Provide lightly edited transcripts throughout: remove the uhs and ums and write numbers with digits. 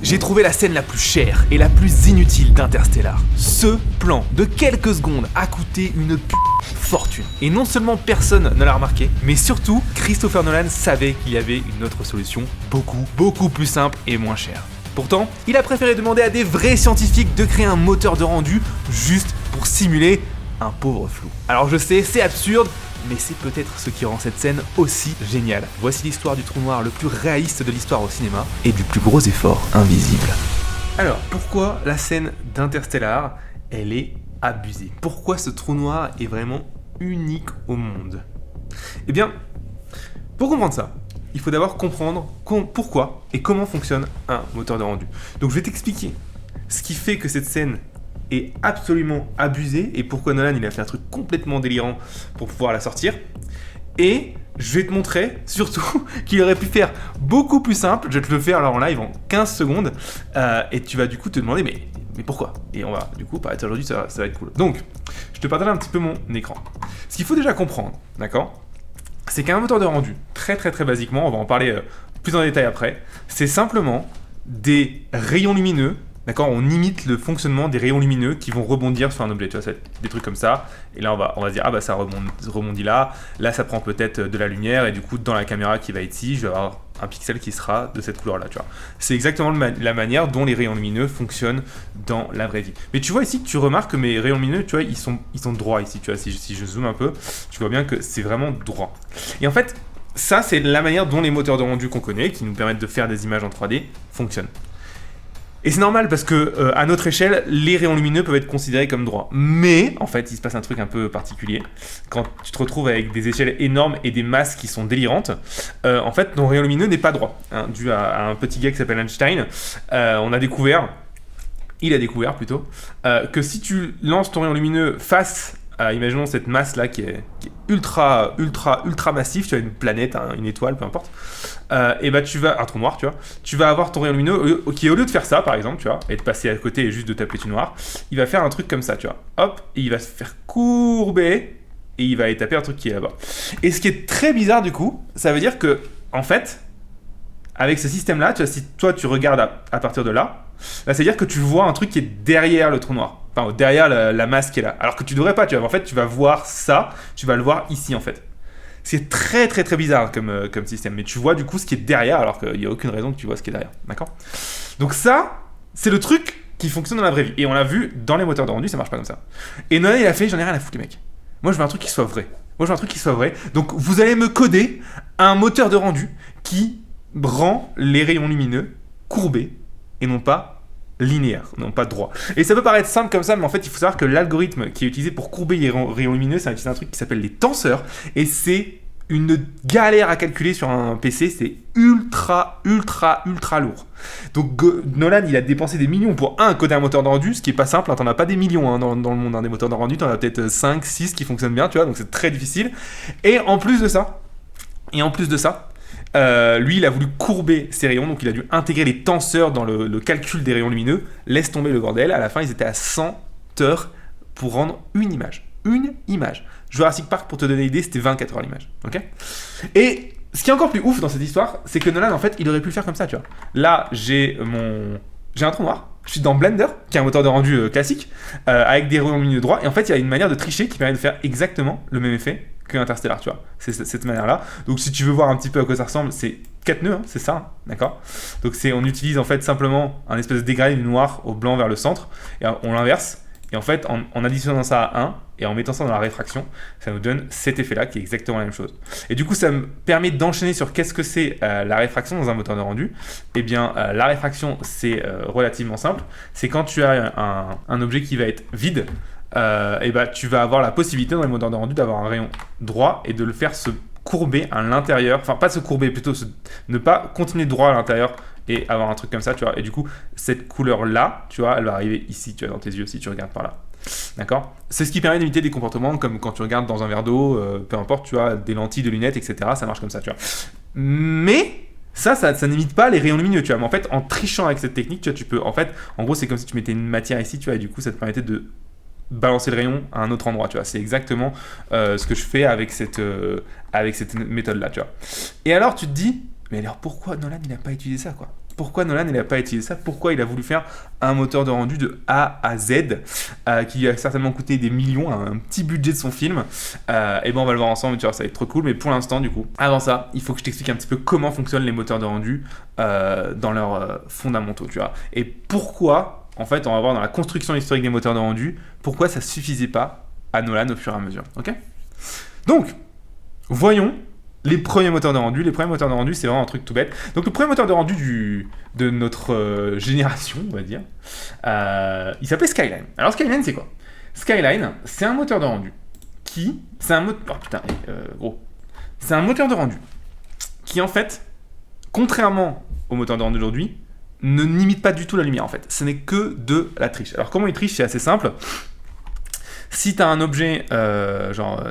J'ai trouvé la scène la plus chère et la plus inutile d'Interstellar. Ce plan de quelques secondes a coûté une fortune. Et non seulement personne ne l'a remarqué, mais surtout Christopher Nolan savait qu'il y avait une autre solution beaucoup plus simple et moins chère. Pourtant, il a préféré demander à des vrais scientifiques de créer un moteur de rendu juste pour simuler un pauvre flou. Alors je sais, c'est absurde, mais c'est peut-être ce qui rend cette scène aussi géniale. Voici l'histoire du trou noir le plus réaliste de l'histoire au cinéma et du plus gros effort invisible. Alors, pourquoi la scène d'Interstellar, elle est abusée? Pourquoi ce trou noir est vraiment unique au monde? Eh bien, pour comprendre ça, il faut d'abord comprendre pourquoi et comment fonctionne un moteur de rendu. Donc je vais t'expliquer ce qui fait que cette scène est absolument abusée et pourquoi Nolan il a fait un truc complètement délirant pour pouvoir la sortir. Et je vais te montrer surtout qu'il aurait pu faire beaucoup plus simple. Je vais te le faire alors en live en 15 secondes et tu vas du coup te demander mais pourquoi? Et on va du coup parler aujourd'hui, ça va être cool. Donc, je te partage un petit peu mon écran. Ce qu'il faut déjà comprendre, d'accord, c'est qu'un moteur de rendu, très basiquement, on va en parler plus en détail après, c'est simplement des rayons lumineux. D'accord, on imite le fonctionnement des rayons lumineux qui vont rebondir sur un objet. Tu vois, c'est des trucs comme ça. Et là, on va se dire, ah bah ça rebondit là. Là, ça prend peut-être de la lumière. Et du coup, dans la caméra qui va être ici, je vais avoir un pixel qui sera de cette couleur-là. Tu vois, c'est exactement la manière dont les rayons lumineux fonctionnent dans la vraie vie. Mais tu vois ici, tu remarques que mes rayons lumineux, tu vois, ils sont droits ici. Tu vois, si je zoome un peu, tu vois bien que c'est vraiment droit. Et en fait, ça, c'est la manière dont les moteurs de rendu qu'on connaît, qui nous permettent de faire des images en 3D, fonctionnent. Et c'est normal parce que à notre échelle, les rayons lumineux peuvent être considérés comme droits. Mais en fait, il se passe un truc un peu particulier. Quand tu te retrouves avec des échelles énormes et des masses qui sont délirantes, en fait, ton rayon lumineux n'est pas droit. Hein, dû à un petit gars qui s'appelle Einstein, il a découvert plutôt, que si tu lances ton rayon lumineux face à, imaginons cette masse là qui est ultra massif, tu as une planète, une étoile, peu importe, et bah tu vas, un trou noir, tu vas avoir ton rayon lumineux qui, au lieu de faire ça par exemple, tu vois, et de passer à côté et juste de taper du noir, il va faire un truc comme ça, tu vois, hop, et il va se faire courber et il va aller taper un truc qui est là-bas. Et ce qui est très bizarre du coup, ça veut dire que en fait, avec ce système là, tu vois, si toi tu regardes à partir de là, ça veut dire que tu vois un truc qui est derrière le trou noir. Enfin, derrière la masse qui est là. Alors que tu devrais pas, tu vois. En fait, tu vas voir ça, tu vas le voir ici, en fait. C'est très bizarre comme système. Mais tu vois, du coup, ce qui est derrière, alors qu'il n'y a aucune raison que tu vois ce qui est derrière. D'accord ? Donc ça, c'est le truc qui fonctionne dans la vraie vie. Et on l'a vu dans les moteurs de rendu, ça marche pas comme ça. Et Nolan, il a fait, j'en ai rien à foutre, les mecs. Moi, je veux un truc qui soit vrai. Donc, vous allez me coder un moteur de rendu qui rend les rayons lumineux courbés et non pas linéaire, non pas droit. Et ça peut paraître simple comme ça, mais en fait, il faut savoir que l'algorithme qui est utilisé pour courber les rayons lumineux, c'est un truc qui s'appelle les tenseurs, et c'est une galère à calculer sur un PC, c'est ultra lourd. Donc Nolan, il a dépensé des millions pour coder un moteur de rendu, ce qui est pas simple, hein, t'en as pas des millions dans le monde, des moteurs de rendu, t'en as peut-être 5, 6 qui fonctionnent bien, tu vois, donc c'est très difficile. Et en plus de ça, lui, il a voulu courber ses rayons, donc il a dû intégrer les tenseurs dans le calcul des rayons lumineux. Laisse tomber le bordel. À la fin, ils étaient à 100 heures pour rendre une image. Jurassic Park, pour te donner l'idée, c'était 24 heures l'image. Ok ? Et ce qui est encore plus ouf dans cette histoire, c'est que Nolan, en fait, il aurait pu le faire comme ça, tu vois. Là, j'ai un trou noir. Je suis dans Blender, qui est un moteur de rendu classique, avec des rayons lumineux droits. Et en fait, il y a une manière de tricher qui permet de faire exactement le même effet que Interstellar, tu vois. C'est cette manière-là. Donc, si tu veux voir un petit peu à quoi ça ressemble, c'est 4 nœuds, hein, c'est ça, hein, d'accord ? Donc, on utilise en fait simplement un espèce de dégradé du noir au blanc vers le centre, et on l'inverse. Et en fait, en additionnant ça à 1 et en mettant ça dans la réfraction, ça nous donne cet effet-là qui est exactement la même chose. Et du coup, ça me permet d'enchaîner sur qu'est-ce que c'est la réfraction dans un moteur de rendu. Eh bien, la réfraction, c'est relativement simple. C'est quand tu as un objet qui va être vide, et bah, tu vas avoir la possibilité dans les moteurs de rendu d'avoir un rayon droit et de le faire se courber à l'intérieur. Enfin, pas se courber, plutôt ne pas continuer droit à l'intérieur et avoir un truc comme ça, tu vois. Et du coup, cette couleur-là, tu vois, elle va arriver ici, tu vois, dans tes yeux, si tu regardes par là. D'accord ? C'est ce qui permet d'imiter des comportements comme quand tu regardes dans un verre d'eau, peu importe, tu vois, des lentilles, de lunettes, etc. Ça marche comme ça, tu vois. Mais ça n'imite pas les rayons lumineux, tu vois. Mais en fait, en trichant avec cette technique, tu vois, tu peux, en fait, en gros, c'est comme si tu mettais une matière ici, tu vois, et du coup, ça te permettait de balancer le rayon à un autre endroit, tu vois. C'est exactement ce que je fais avec cette méthode-là, tu vois. Et alors, tu te dis, mais alors pourquoi Nolan, il n'a pas utilisé ça, quoi ? pourquoi Nolan il n'a pas utilisé ça, pourquoi il a voulu faire un moteur de rendu de A à Z qui lui a certainement coûté des millions, un petit budget de son film. Et ben on va le voir ensemble, tu vois, ça va être trop cool. Mais pour l'instant, du coup, avant ça, il faut que je t'explique un petit peu comment fonctionnent les moteurs de rendu dans leurs fondamentaux, tu vois. Et pourquoi, en fait, on va voir dans la construction historique des moteurs de rendu, pourquoi ça suffisait pas à Nolan au fur et à mesure, ok ? Donc, voyons les premiers moteurs de rendu. Les premiers moteurs de rendu, c'est vraiment un truc tout bête. Donc, le premier moteur de rendu de notre génération, on va dire, il s'appelait Skyline. Alors, Skyline, c'est quoi ? Skyline, c'est un moteur de rendu qui... C'est un moteur de rendu qui, en fait, contrairement au moteur de rendu d'aujourd'hui, ne n'imite pas du tout la lumière, en fait. Ce n'est que de la triche. Alors, comment il triche ? C'est assez simple. Si tu as un objet,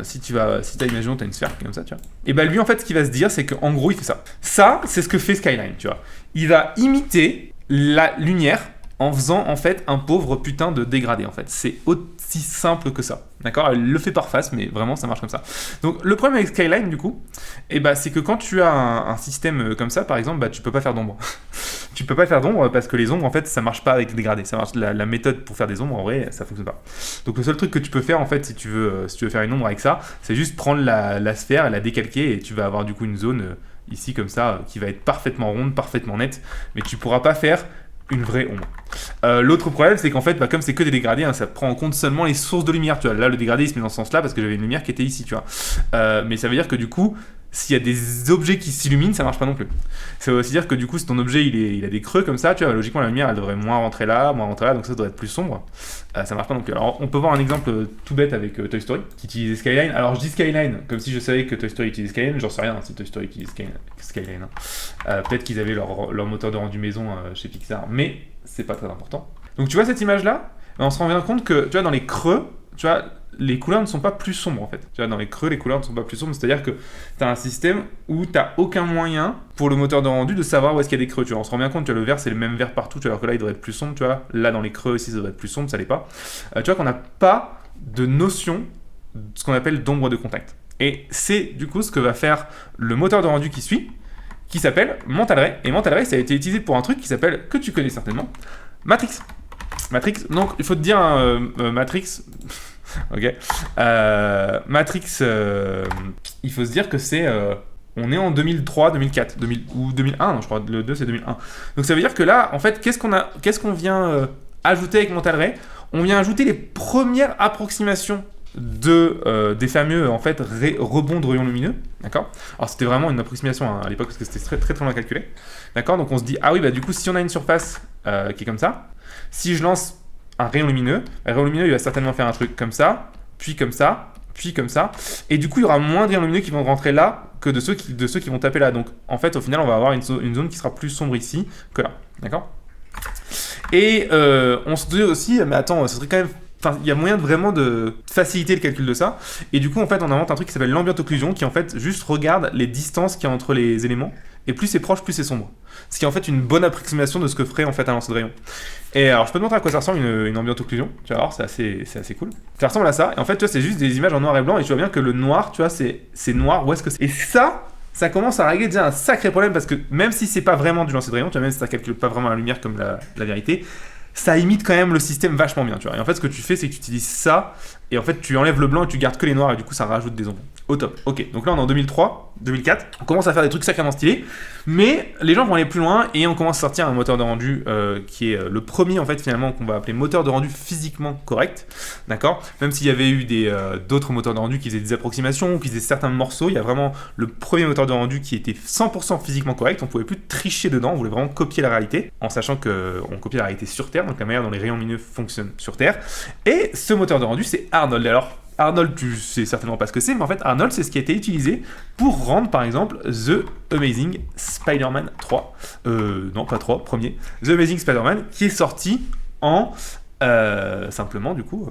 si tu as, imaginons, tu as une sphère comme ça, tu vois, et ben lui, en fait, ce qu'il va se dire, c'est qu'en gros, il fait ça. Ça, c'est ce que fait Skyline, tu vois. Il va imiter la lumière en faisant, en fait, un pauvre putain de dégradé, en fait. C'est aussi simple que ça, d'accord ? Elle le fait par face, mais vraiment, ça marche comme ça. Donc, le problème avec Skyline, du coup, c'est que quand tu as un système comme ça, par exemple, tu peux pas faire d'ombre. Tu peux pas faire d'ombre parce que les ombres, en fait, ça marche pas avec les dégradés. Ça marche, la méthode pour faire des ombres, en vrai, ça fonctionne pas. Donc le seul truc que tu peux faire, en fait, si tu veux faire une ombre avec ça, c'est juste prendre la sphère et la décalquer et tu vas avoir du coup une zone ici comme ça qui va être parfaitement ronde, parfaitement nette, mais tu pourras pas faire une vraie ombre. L'autre problème, c'est qu'en fait, comme c'est que des dégradés, ça prend en compte seulement les sources de lumière. Tu vois, là, le dégradé, il se met dans ce sens-là parce que j'avais une lumière qui était ici, tu vois. Mais ça veut dire que du coup, s'il y a des objets qui s'illuminent, ça marche pas non plus. Ça veut aussi dire que du coup, si ton objet il a des creux comme ça, tu vois, logiquement la lumière elle devrait moins rentrer là, donc ça doit être plus sombre. Ça marche pas non plus. Alors on peut voir un exemple tout bête avec Toy Story qui utilisait Skyline. Alors je dis Skyline comme si je savais que Toy Story utilisait Skyline, j'en sais rien si Toy Story utilise Skyline. Peut-être qu'ils avaient leur moteur de rendu maison chez Pixar, mais c'est pas très important. Donc tu vois cette image là, on se rend bien compte que tu vois dans les creux, tu vois, les couleurs ne sont pas plus sombres en fait. Tu vois, dans les creux, les couleurs ne sont pas plus sombres. C'est-à-dire que tu as un système où tu n'as aucun moyen pour le moteur de rendu de savoir où est-ce qu'il y a des creux. Tu vois, on se rend bien compte, tu vois, le vert c'est le même vert partout, tu vois, alors que là il devrait être plus sombre. Tu vois, là dans les creux aussi ça devrait être plus sombre, ça l'est pas. Tu vois qu'on n'a pas de notion de ce qu'on appelle d'ombre de contact. Et c'est du coup ce que va faire le moteur de rendu qui suit, qui s'appelle Mental Ray. Et Mental Ray ça a été utilisé pour un truc qui s'appelle, que tu connais certainement, Matrix. Donc il faut te dire Matrix. Ok. Matrix, il faut se dire que c'est... on est en 2003, 2004, ou 2001, non, je crois, le 2 c'est 2001. Donc ça veut dire que là, en fait, qu'est-ce qu'on vient ajouter avec Mental Ray ? On vient ajouter les premières approximations des fameux en fait, rebonds de rayons lumineux, d'accord ? Alors c'était vraiment une approximation à l'époque parce que c'était très très très bien calculé, d'accord ? Donc on se dit, ah oui, du coup, si on a une surface qui est comme ça, si je lance un rayon lumineux, il va certainement faire un truc comme ça, puis comme ça, puis comme ça, et du coup il y aura moins de rayons lumineux qui vont rentrer là que de ceux qui vont taper là. Donc en fait au final on va avoir une zone qui sera plus sombre ici que là, d'accord ? Et on se dit aussi, mais attends, ce serait quand même... Enfin, il y a moyen de vraiment de faciliter le calcul de ça. Et du coup, en fait, on invente un truc qui s'appelle l'ambient occlusion, qui en fait juste regarde les distances qu'il y a entre les éléments. Et plus c'est proche, plus c'est sombre. Ce qui est en fait une bonne approximation de ce que ferait en fait un lancer de rayon. Et alors, je peux te montrer à quoi ça ressemble une ambient occlusion. Tu vas voir, c'est assez cool. Ça ressemble à ça. Et en fait, tu vois, c'est juste des images en noir et blanc. Et tu vois bien que le noir, tu vois, c'est noir. Où est-ce que c'est ? Et ça commence à régler déjà un sacré problème parce que même si c'est pas vraiment du lancer de rayon, tu vois, même si ça calcule pas vraiment la lumière comme la vérité, ça imite quand même le système vachement bien, tu vois. Et en fait, ce que tu fais, c'est que tu utilises ça, et en fait, tu enlèves le blanc et tu gardes que les noirs, et du coup, ça rajoute des ombres. Au top. Ok, donc là, on est en 2003, 2004, on commence à faire des trucs sacrément stylés, mais les gens vont aller plus loin, et on commence à sortir un moteur de rendu qui est le premier, en fait, finalement, qu'on va appeler moteur de rendu physiquement correct, d'accord ? Même s'il y avait eu d'autres moteurs de rendu qui faisaient des approximations, ou qui faisaient certains morceaux, il y a vraiment le premier moteur de rendu qui était 100% physiquement correct, on pouvait plus tricher dedans, on voulait vraiment copier la réalité, en sachant qu'on copiait la réalité sur Terre, donc la manière dont les rayons lumineux fonctionnent sur Terre. Et ce moteur de rendu, c'est Arnold. Alors, Arnold, tu sais certainement pas ce que c'est, mais en fait, Arnold, c'est ce qui a été utilisé pour rendre, par exemple, The Amazing Spider-Man 3. Non, pas 3, premier. The Amazing Spider-Man, qui est sorti en, simplement, du coup,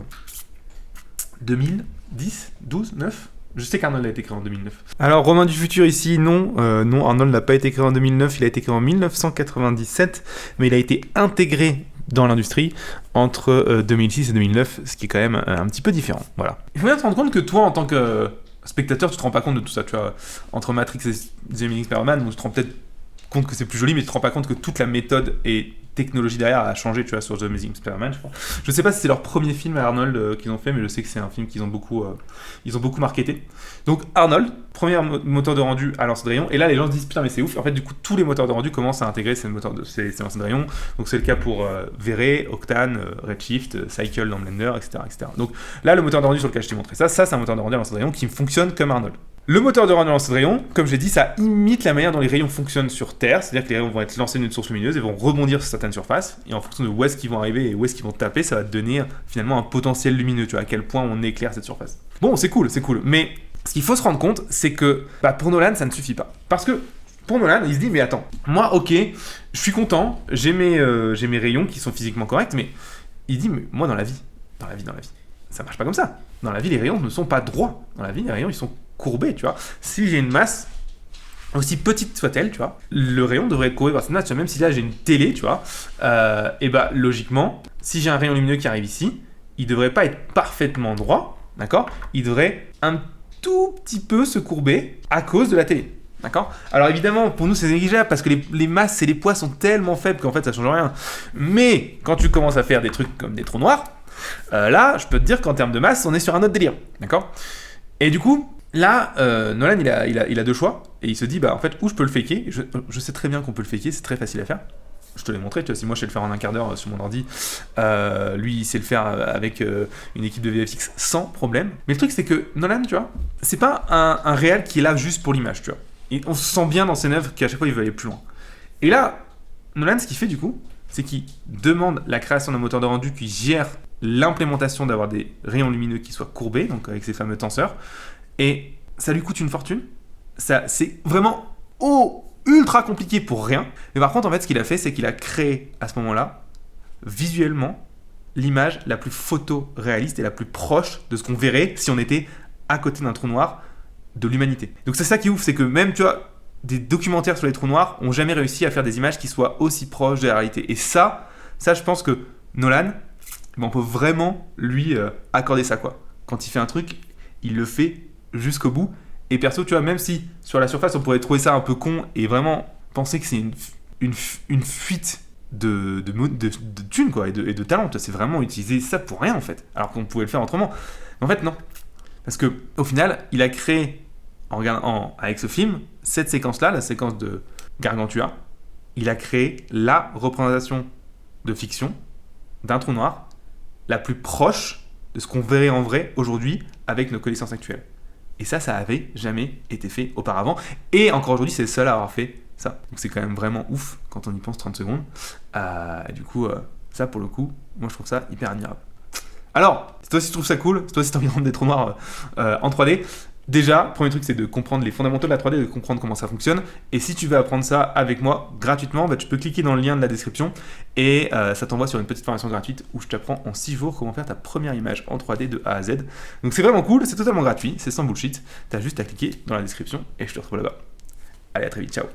2010, 12, 9 ? Je sais qu'Arnold a été créé en 2009. Alors, Romain du futur ici, non, Arnold n'a pas été créé en 2009, il a été créé en 1997, mais il a été intégré dans l'industrie entre 2006 et 2009, ce qui est quand même un petit peu différent. Voilà. Il faut bien te rendre compte que toi, en tant que spectateur, tu te rends pas compte de tout ça. Tu vois, entre Matrix et The Amazing Spider-Man, tu te rends peut-être compte que c'est plus joli, mais tu te rends pas compte que toute la méthode et technologie derrière a changé, tu vois, sur The Amazing Spider-Man, je crois. Je sais pas si c'est leur premier film à Arnold qu'ils ont fait, mais je sais que c'est un film qu'ils ont beaucoup marketé. Donc Arnold, premier moteur de rendu à lancer de rayon, et là les gens se disent putain mais c'est ouf, en fait du coup tous les moteurs de rendu commencent à intégrer ces lancers de rayon, donc c'est le cas pour V-Ray, Octane, Redshift, Cycle dans Blender, etc., etc. Donc là le moteur de rendu sur lequel je t'ai montré ça c'est un moteur de rendu à lancer de rayon qui fonctionne comme Arnold. Le moteur de rendu lancer de rayon, comme j'ai dit, ça imite la manière dont les rayons fonctionnent sur Terre, c'est-à-dire que les rayons vont être lancés d'une source lumineuse et vont rebondir sur certaines surfaces, et en fonction de où est-ce qu'ils vont arriver et où est-ce qu'ils vont taper, ça va te donner finalement un potentiel lumineux, tu vois, à quel point on éclaire cette surface. Bon, c'est cool, mais ce qu'il faut se rendre compte, c'est que pour Nolan, ça ne suffit pas. Parce que pour Nolan, il se dit, mais attends, moi, ok, je suis content, j'ai mes rayons qui sont physiquement corrects, mais il dit, mais moi, dans la vie, ça marche pas comme ça. Dans la vie, les rayons ne sont pas droits. Dans la vie, les rayons, ils sont courbé, tu vois. Si j'ai une masse, aussi petite soit-elle, tu vois, le rayon devrait être courbé par cette masse, tu vois, même si là j'ai une télé, tu vois, et bah logiquement, si j'ai un rayon lumineux qui arrive ici, il devrait pas être parfaitement droit, d'accord. Il devrait un tout petit peu se courber à cause de la télé. D'accord. Alors évidemment, pour nous c'est négligeable parce que les masses et les poids sont tellement faibles qu'en fait ça change rien. Mais quand tu commences à faire des trucs comme des trous noirs, là, je peux te dire qu'en termes de masse, on est sur un autre délire, d'accord. Et du coup, là, Nolan, il a deux choix, et il se dit, bah en fait, où je peux le faker. Je sais très bien qu'on peut le faker, c'est très facile à faire. Je te l'ai montré, tu vois, si moi je sais le faire en un quart d'heure sur mon ordi, lui il sait le faire avec une équipe de VFX sans problème. Mais le truc c'est que Nolan, tu vois, c'est pas un réal qui est là juste pour l'image, tu vois. Et on se sent bien dans ses œuvres qu'à chaque fois il veut aller plus loin. Et là, Nolan, ce qu'il fait du coup, c'est qu'il demande la création d'un moteur de rendu qui gère l'implémentation d'avoir des rayons lumineux qui soient courbés, donc avec ces fameux tenseurs. Et ça lui coûte une fortune. Ça, c'est vraiment ultra compliqué pour rien. Mais par contre, en fait, ce qu'il a fait, c'est qu'il a créé à ce moment-là, visuellement, l'image la plus photoréaliste et la plus proche de ce qu'on verrait si on était à côté d'un trou noir de l'humanité. Donc c'est ça qui est ouf, c'est que même, tu vois, des documentaires sur les trous noirs ont jamais réussi à faire des images qui soient aussi proches de la réalité. Et ça je pense que Nolan, on peut vraiment lui accorder ça, quoi. Quand il fait un truc, il le fait jusqu'au bout. Et perso, tu vois, même si sur la surface on pourrait trouver ça un peu con et vraiment penser que c'est une fuite de thunes, quoi, et de talent, c'est vraiment utiliser ça pour rien en fait, alors qu'on pouvait le faire autrement. Mais en fait non, parce que au final il a créé avec ce film cette séquence là, la séquence de Gargantua, il a créé la représentation de fiction d'un trou noir la plus proche de ce qu'on verrait en vrai aujourd'hui avec nos connaissances actuelles. Et ça avait jamais été fait auparavant. Et encore aujourd'hui, c'est le seul à avoir fait ça. Donc c'est quand même vraiment ouf quand on y pense 30 secondes. Du coup, ça pour le coup, moi je trouve ça hyper admirable. Alors, si toi aussi tu trouves ça cool, si toi aussi tu as envie de rendre des trous noirs en 3D, déjà, premier truc c'est de comprendre les fondamentaux de la 3D, de comprendre comment ça fonctionne. Et si tu veux apprendre ça avec moi gratuitement, bah, tu peux cliquer dans le lien de la description et ça t'envoie sur une petite formation gratuite où je t'apprends en 6 jours comment faire ta première image en 3D de A à Z. Donc c'est vraiment cool, c'est totalement gratuit, c'est sans bullshit. T'as juste à cliquer dans la description et je te retrouve là-bas. Allez, à très vite, ciao.